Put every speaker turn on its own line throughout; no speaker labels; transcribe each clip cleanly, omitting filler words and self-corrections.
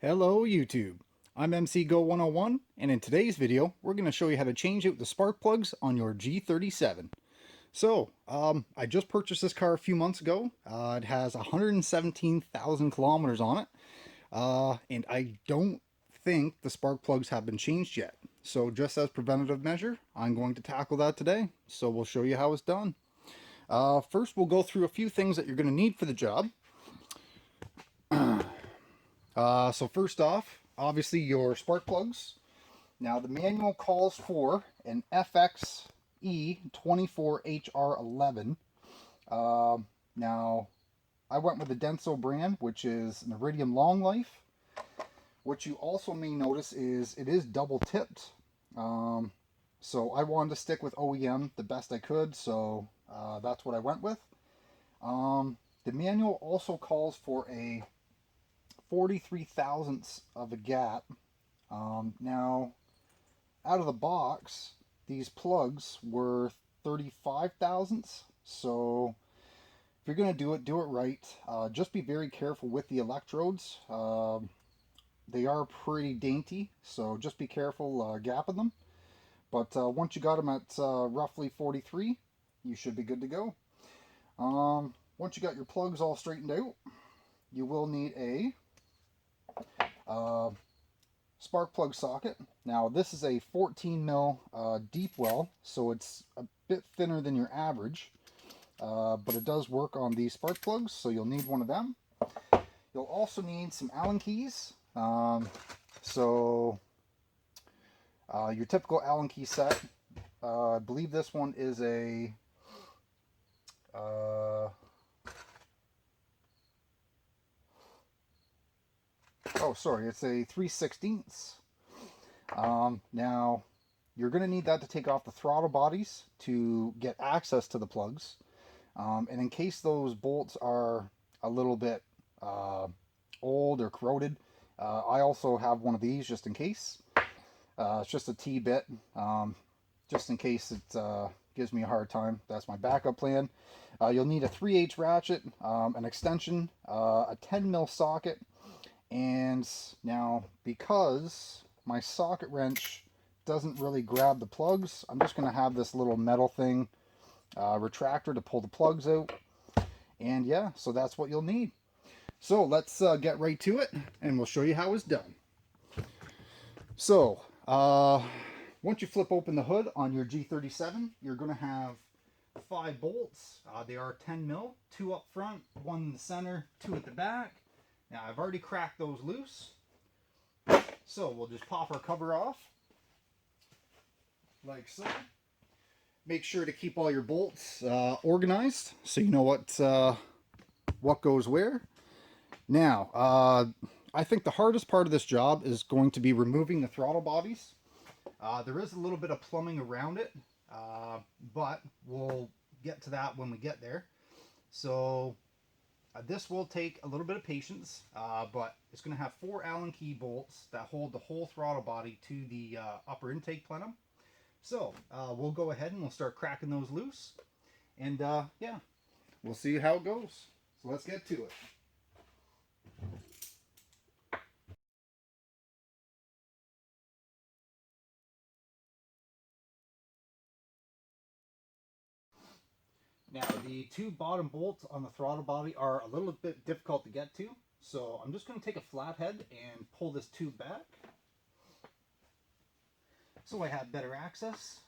Hello YouTube, I'm MC Go 101 and in today's video we're going to show you how to change out the spark plugs on your G37. I just purchased this car a few months ago. It has 117,000 kilometers on it, and I don't think the spark plugs have been changed yet. So just as preventative measure, I'm going to tackle that today. So we'll show you how it's done. First we'll go through a few things that you're going to need for the job. So first off, obviously your spark plugs. Now the manual calls for an FXE24HR11. Now I went with the Denso brand, which is an Iridium Long Life. What you also may notice is it is double tipped. So I wanted to stick with OEM the best I could, so that's what I went with. The manual also calls for a 43 thousandths of a gap. Now, out of the box, these plugs were 35 thousandths. So, if you're going to do it right. Just be very careful with the electrodes. They are pretty dainty, so just be careful gapping them. But once you got them at roughly 43, you should be good to go. Once you got your plugs all straightened out, you will need a spark plug socket. Now this is a 14 mil deep well, so it's a bit thinner than your average, but it does work on these spark plugs, so you'll need one of them. You'll also need some Allen keys. Your typical Allen key set. I believe this one is a it's a 3/16. Now, you're going to need that to take off the throttle bodies to get access to the plugs. And in case those bolts are a little bit old or corroded, I also have one of these just in case. It's just a T-bit, just in case it gives me a hard time. That's my backup plan. You'll need a 3/8 ratchet, an extension, a 10 mil socket. And now, because my socket wrench doesn't really grab the plugs, I'm just going to have this little metal thing, retractor, to pull the plugs out. And yeah, so that's what you'll need. So let's get right to it, and we'll show you how it's done. So, once you flip open the hood on your G37, you're going to have 5 bolts. They are 10 mil, 2 up front, 1 in the center, 2 at the back. Now I've already cracked those loose, so we'll just pop our cover off, like so. Make sure to keep all your bolts organized, so you know what goes where. Now, I think the hardest part of this job is going to be removing the throttle bodies. There is a little bit of plumbing around it, but we'll get to that when we get there. So, this will take a little bit of patience, but it's going to have 4 Allen key bolts that hold the whole throttle body to the upper intake plenum. So we'll go ahead and we'll start cracking those loose, and yeah, we'll see how it goes. So let's get to it. Now, the 2 bottom bolts on the throttle body are a little bit difficult to get to, so I'm just going to take a flathead and pull this tube back so I have better access.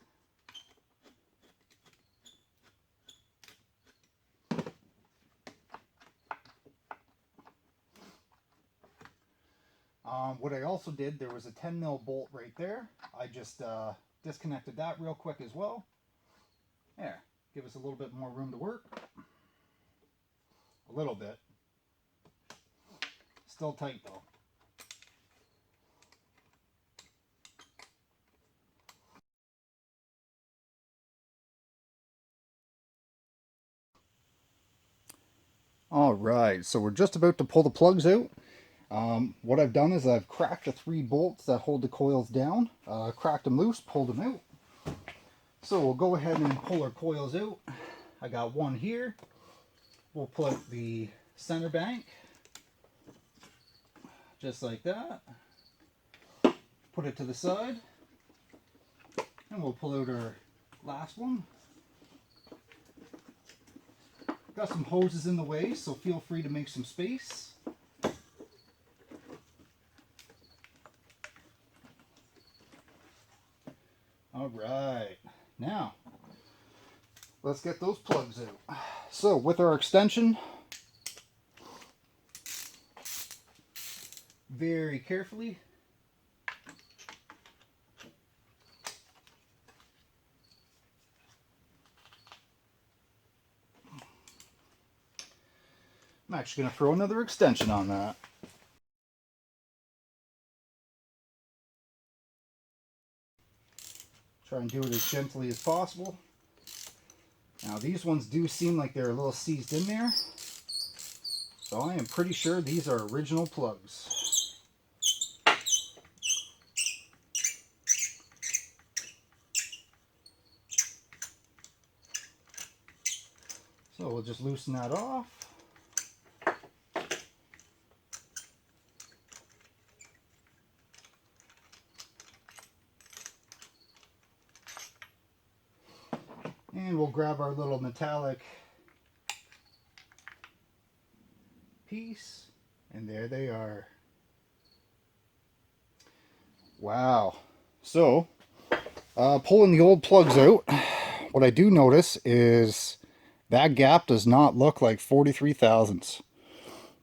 What I also did, there was a 10 mil bolt right there. I just disconnected that real quick as well. There. Give us a little bit more room to work. A little bit. Still tight though. Alright, so we're just about to pull the plugs out. What I've done is I've cracked the 3 bolts that hold the coils down. Cracked them loose, pulled them out. So we'll go ahead and pull our coils out. I got one here. We'll pull out the center bank. just like that. Put it to the side, and we'll pull out our last one. Got some hoses in the way, so feel free to make some space. All right, now let's get those plugs out. So with our extension, very carefully, I'm actually going to throw another extension on that. Try and do it as gently as possible. Now these ones do seem like they're a little seized in there, so I am pretty sure these are original plugs. So we'll just loosen that off. And we'll grab our little metallic piece, and there they are. Wow. So, pulling the old plugs out, what I do notice is that gap does not look like 43 thousandths.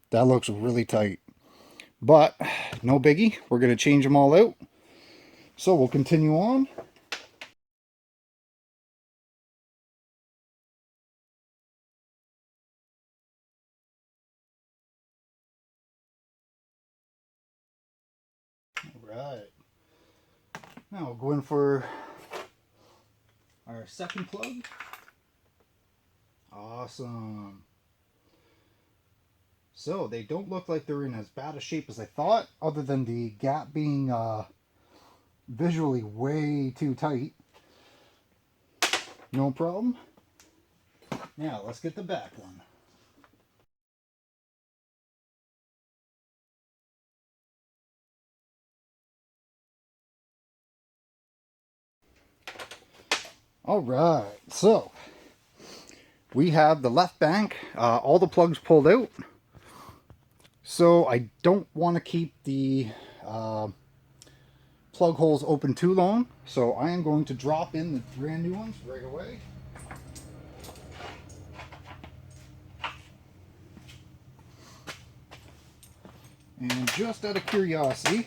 That looks really tight. But, no biggie. We're going to change them all out. So, we'll continue on. Alright. Now we'll go in for our second plug. Awesome. So they don't look like they're in as bad a shape as I thought, other than the gap being visually way too tight. No problem. Now let's get the back one. Alright, so we have the left bank, all the plugs pulled out. So I don't want to keep the plug holes open too long, so I am going to drop in the brand new ones right away. And just out of curiosity,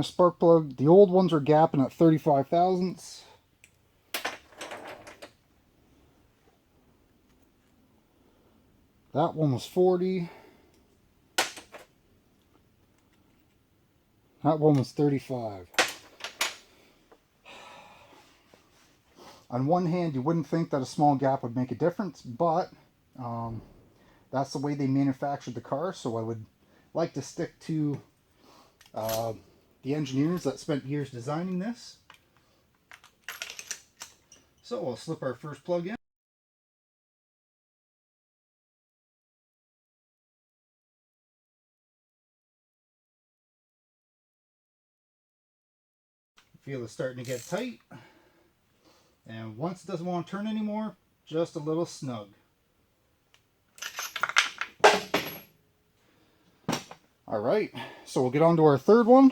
spark plug, the old ones are gapping at 35 thousandths. That one was 40. That one was 35. On one hand, you wouldn't think that a small gap would make a difference, but that's the way they manufactured the car, so I would like to stick to the engineers that spent years designing this. So we'll slip our first plug in. Feel it's starting to get tight. And once it doesn't want to turn anymore, just a little snug. Alright, so we'll get on to our third one.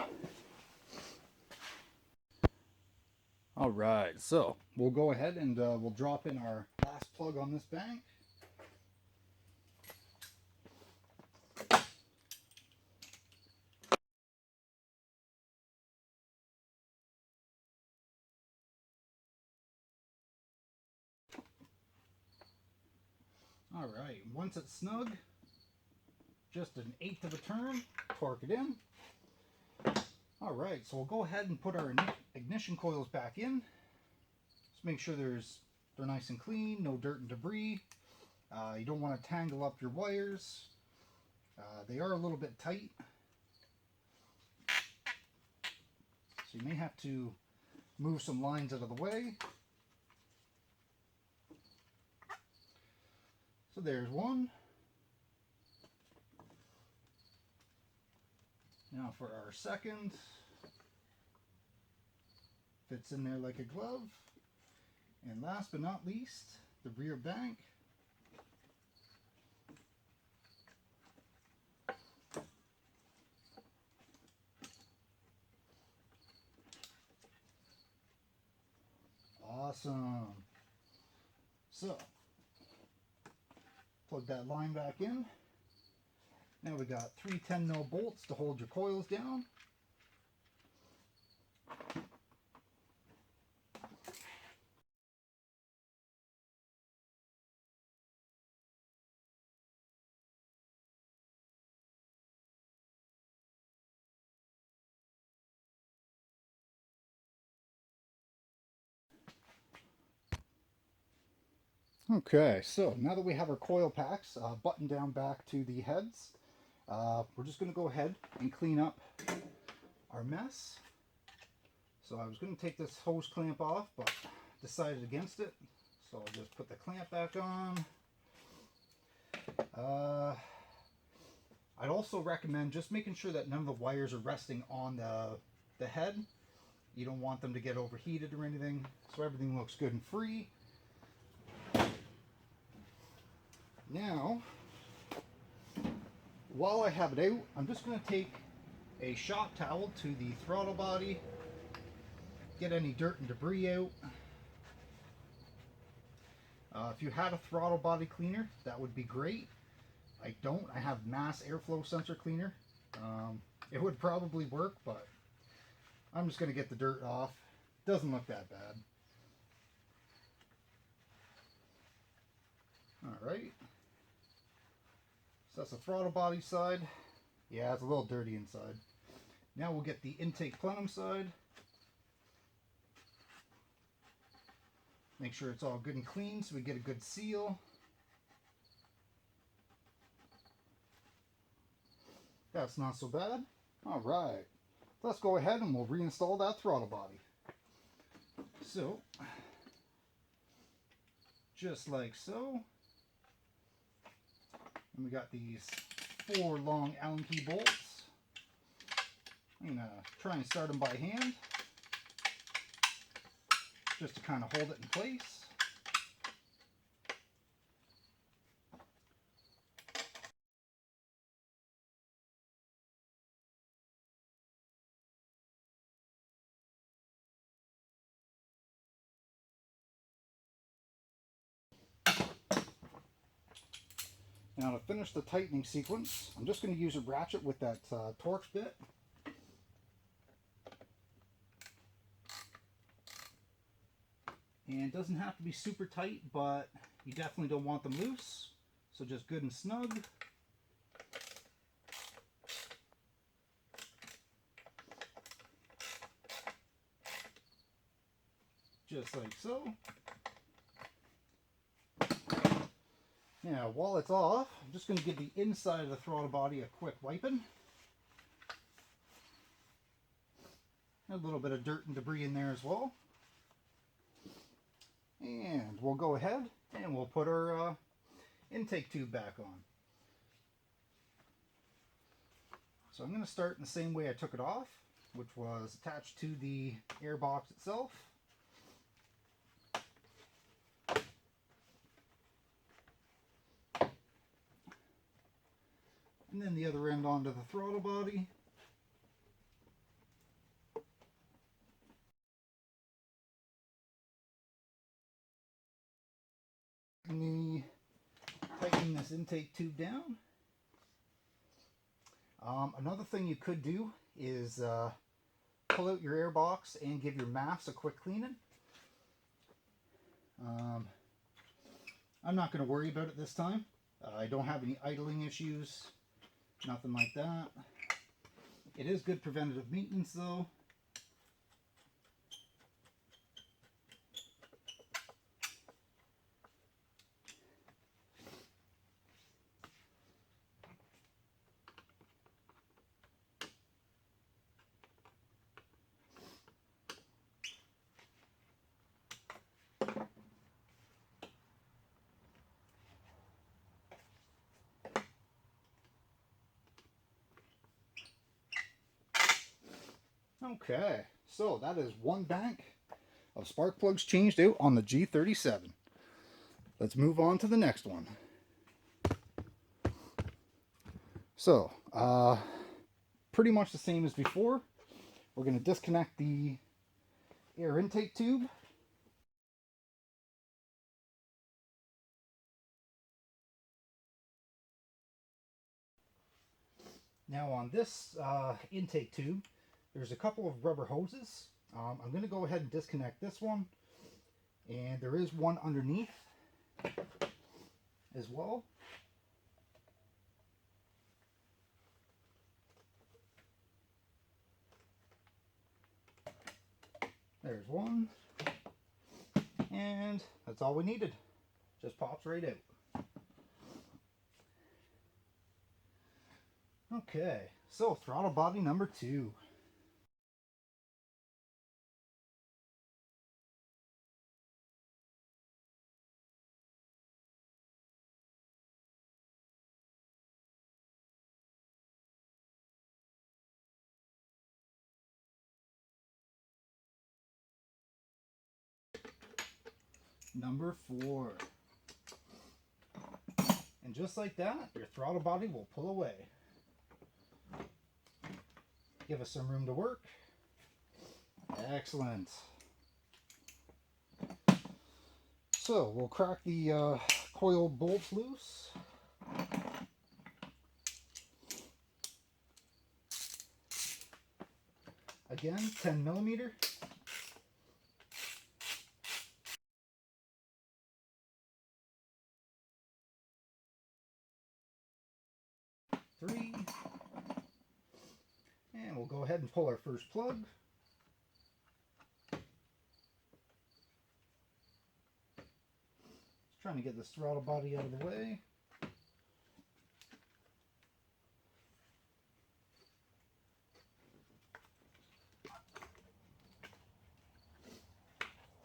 Alright, so we'll go ahead and we'll drop in our last plug on this bank. Alright, once it's snug, just an eighth of a turn, torque it in. Alright, so we'll go ahead and put our ignition coils back in. Just make sure they're nice and clean, no dirt and debris. You don't want to tangle up your wires. They are a little bit tight, so you may have to move some lines out of the way. there's one. Now for our second. Fits in there like a glove. And last but not least, the rear bank. Awesome. So, plug that line back in. Now we got 3 10mm bolts to hold your coils down. Okay, so now that we have our coil packs buttoned down back to the heads, we're just going to go ahead and clean up our mess. So I was going to take this hose clamp off, but decided against it. So I'll just put the clamp back on. I'd also recommend just making sure that none of the wires are resting on the head. You don't want them to get overheated or anything, so everything looks good and free. Now, while I have it out, I'm just going to take a shop towel to the throttle body, get any dirt and debris out. If you had a throttle body cleaner, that would be great. I don't. I have mass airflow sensor cleaner. It would probably work, but I'm just going to get the dirt off. Doesn't look that bad. Alright. So that's the throttle body side. Yeah, it's a little dirty inside. Now we'll get the intake plenum side. Make sure it's all good and clean so we get a good seal. That's not so bad. Alright, let's go ahead and we'll reinstall that throttle body. So, just like so. And we got these 4 long Allen key bolts. I'm going to try and start them by hand, just to kind of hold it in place. Now to finish the tightening sequence, I'm just going to use a ratchet with that Torx bit. And it doesn't have to be super tight, but you definitely don't want them loose. So just good and snug. Just like so. Now, while it's off, I'm just going to give the inside of the throttle body a quick wiping. A little bit of dirt and debris in there as well. And we'll go ahead and we'll put our intake tube back on. So I'm going to start in the same way I took it off, which was attached to the air box itself. And then the other end onto the throttle body. Tightening this intake tube down. Another thing you could do is pull out your air box and give your mass a quick cleaning. I'm not going to worry about it this time. I don't have any idling issues, nothing like that. It is good preventative maintenance though. Okay, so that is one bank of spark plugs changed out on the G37. Let's move on to the next one. So, pretty much the same as before. We're going to disconnect the air intake tube. Now on this intake tube, there's a couple of rubber hoses. I'm going to go ahead and disconnect this one, and there is one underneath as well. There's one, and that's all we needed. Just pops right out. Okay, so throttle body number 2. Number 4. And just like that, your throttle body will pull away. Give us some room to work. Excellent. So we'll crack the coil bolts loose. Again, 10 millimeter. Three. And we'll go ahead and pull our first plug. Just trying to get this throttle body out of the way.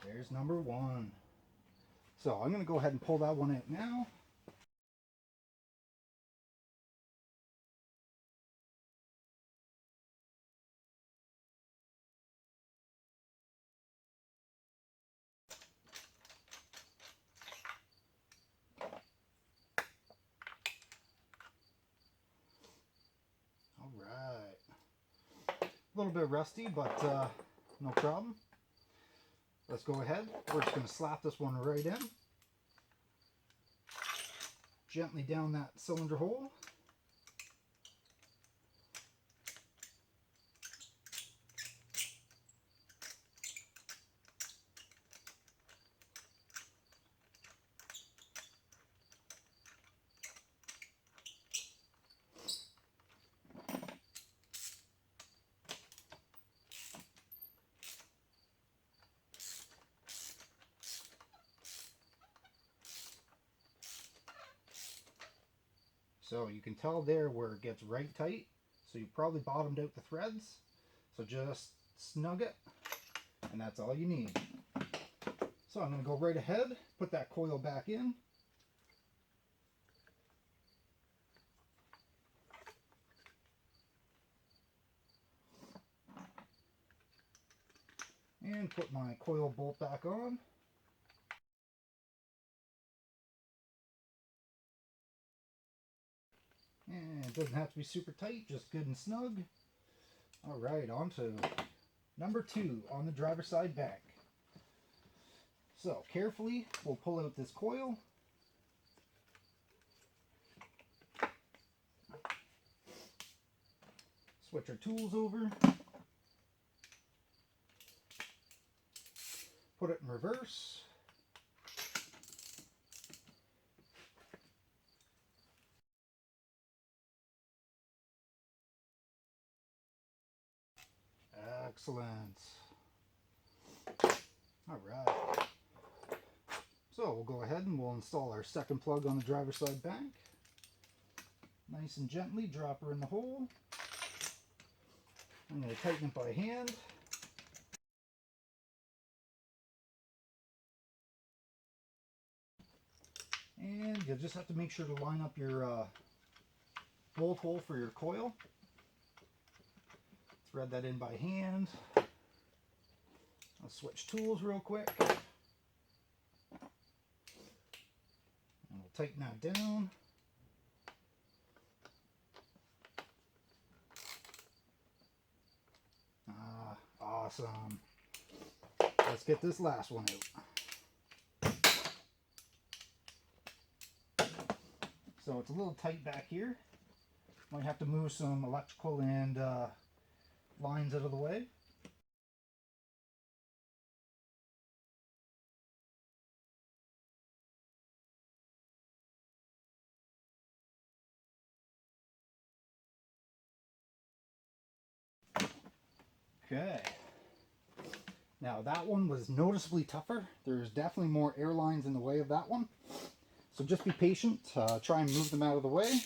There's number 1. So I'm going to go ahead and pull that one out now. All right. A little bit rusty, but no problem. Let's go ahead. We're just going to slap this one right in. Gently down that cylinder hole. So you can tell there where it gets right tight. So you probably bottomed out the threads. So just snug it, and that's all you need. So I'm going to go right ahead, put that coil back in. And put my coil bolt back on. And it doesn't have to be super tight, just good and snug. Alright, on to number 2 on the driver's side bank. So carefully, we'll pull out this coil. Switch our tools over. Put it in reverse. Excellent. Alright. So we'll go ahead and we'll install our second plug on the driver's side bank. Nice and gently drop her in the hole. I'm going to tighten it by hand. And you'll just have to make sure to line up your bolt hole for your coil. thread that in by hand. I'll switch tools real quick. And we'll tighten that down. Awesome. Let's get this last one out. So it's a little tight back here. Might have to move some electrical and lines out of the way. Okay. Now that one was noticeably tougher. There's definitely more air lines in the way of that one. So just be patient. Try and move them out of the way.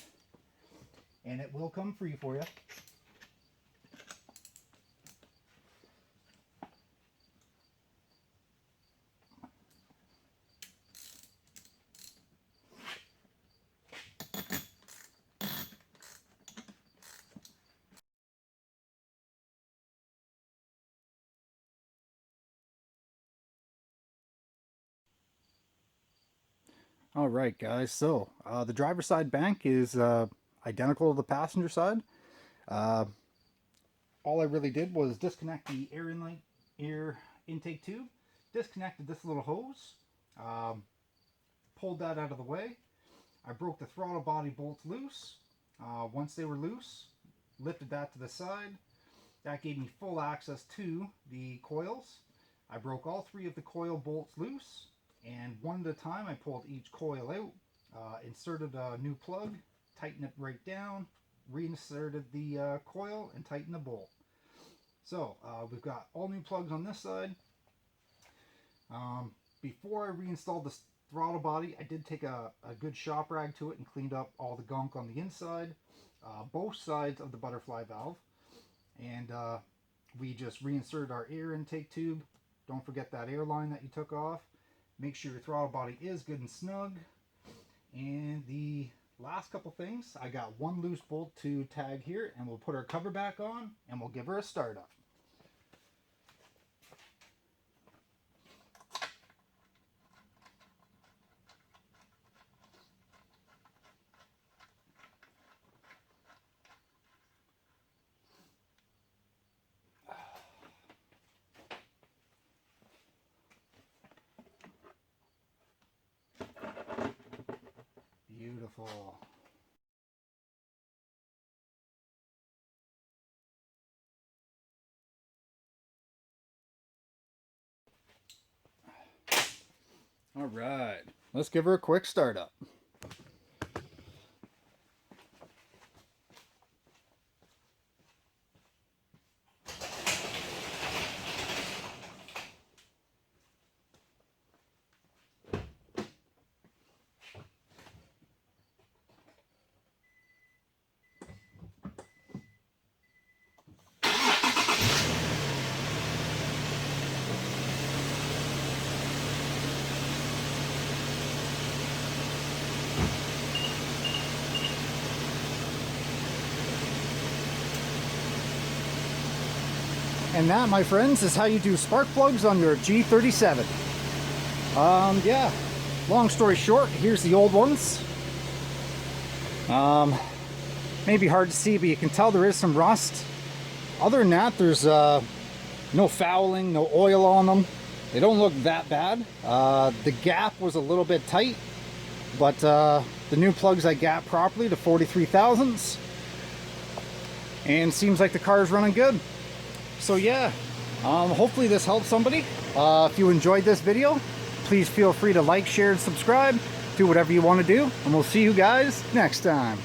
And it will come free for you. All right, guys, so the driver's side bank is identical to the passenger side. All I really did was disconnect the air intake tube, disconnected this little hose, pulled that out of the way. I broke the throttle body bolts loose. Once they were loose, lifted that to the side. That gave me full access to the coils. I broke all three of the coil bolts loose. And one at a time, I pulled each coil out, inserted a new plug, tightened it right down, reinserted the coil, and tightened the bolt. So we've got all new plugs on this side. Before I reinstalled the throttle body, I did take a good shop rag to it and cleaned up all the gunk on the inside, both sides of the butterfly valve. And we just reinserted our air intake tube. Don't forget that air line that you took off. Make sure your throttle body is good and snug. And the last couple things, I got one loose bolt to tag here, and we'll put our cover back on and we'll give her a start up. Beautiful. All right, let's give her a quick start up. And that, my friends, is how you do spark plugs on your G37. Yeah, long story short, here's the old ones. Maybe hard to see, but you can tell there is some rust. Other than that, there's no fouling, no oil on them. They don't look that bad. The gap was a little bit tight, but the new plugs I gap properly to 43 thousandths. And seems like the car is running good. So yeah, hopefully this helps somebody. If you enjoyed this video, please feel free to like, share, and subscribe. Do whatever you want to do, and we'll see you guys next time.